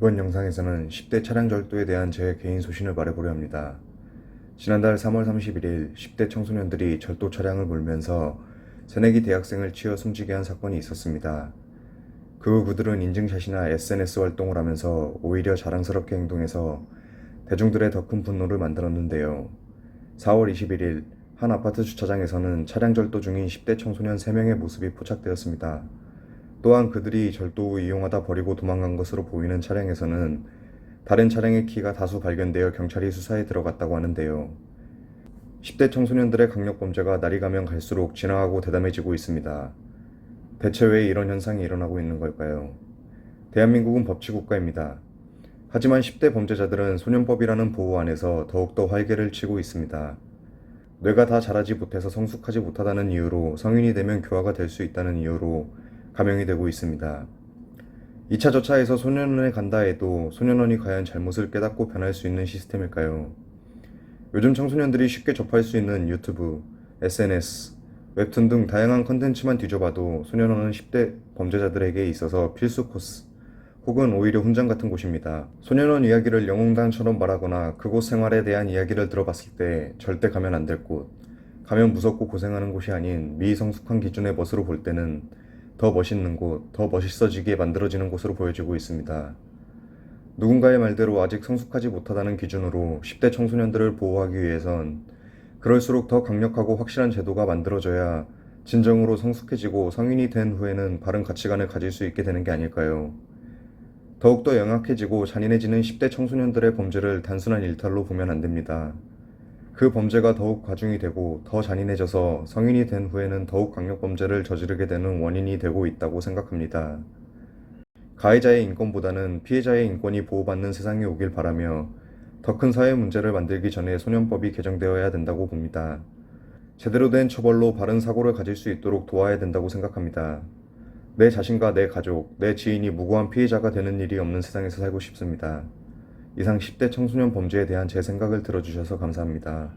이번 영상에서는 10대 차량 절도에 대한 제 개인 소신을 말해보려 합니다. 지난달 3월 31일 10대 청소년들이 절도 차량을 몰면서 새내기 대학생을 치어 숨지게 한 사건이 있었습니다. 그 후 그들은 인증샷이나 SNS 활동을 하면서 오히려 자랑스럽게 행동해서 대중들의 더 큰 분노를 만들었는데요. 4월 21일 한 아파트 주차장에서는 차량 절도 중인 10대 청소년 3명의 모습이 포착되었습니다. 또한 그들이 절도 후 이용하다 버리고 도망간 것으로 보이는 차량에서는 다른 차량의 키가 다수 발견되어 경찰이 수사에 들어갔다고 하는데요. 10대 청소년들의 강력범죄가 날이 가면 갈수록 진화하고 대담해지고 있습니다. 대체 왜 이런 현상이 일어나고 있는 걸까요? 대한민국은 법치국가입니다. 하지만 10대 범죄자들은 소년법이라는 보호 안에서 더욱더 활개를 치고 있습니다. 뇌가 다 자라지 못해서 성숙하지 못하다는 이유로 성인이 되면 교화가 될 수 있다는 이유로 감형이 되고 있습니다. 2차 저차에서 소년원에 간다 해도 소년원이 과연 잘못을 깨닫고 변할 수 있는 시스템일까요? 요즘 청소년들이 쉽게 접할 수 있는 유튜브, SNS, 웹툰 등 다양한 컨텐츠만 뒤져봐도 소년원은 10대 범죄자들에게 있어서 필수 코스, 혹은 오히려 훈장 같은 곳입니다. 소년원 이야기를 영웅당처럼 말하거나 그곳 생활에 대한 이야기를 들어봤을 때 절대 가면 안 될 곳, 가면 무섭고 고생하는 곳이 아닌 미성숙한 기준의 멋으로 볼 때는 더 멋있는 곳, 더 멋있어지게 만들어지는 곳으로 보여지고 있습니다. 누군가의 말대로 아직 성숙하지 못하다는 기준으로 10대 청소년들을 보호하기 위해선 그럴수록 더 강력하고 확실한 제도가 만들어져야 진정으로 성숙해지고 성인이 된 후에는 바른 가치관을 가질 수 있게 되는 게 아닐까요? 더욱더 영악해지고 잔인해지는 10대 청소년들의 범죄를 단순한 일탈로 보면 안 됩니다. 그 범죄가 더욱 과중이 되고 더 잔인해져서 성인이 된 후에는 더욱 강력범죄를 저지르게 되는 원인이 되고 있다고 생각합니다. 가해자의 인권보다는 피해자의 인권이 보호받는 세상이 오길 바라며 더 큰 사회 문제를 만들기 전에 소년법이 개정되어야 된다고 봅니다. 제대로 된 처벌로 바른 사고를 가질 수 있도록 도와야 된다고 생각합니다. 내 자신과 내 가족, 내 지인이 무고한 피해자가 되는 일이 없는 세상에서 살고 싶습니다. 이상 10대 청소년 범죄에 대한 제 생각을 들어주셔서 감사합니다.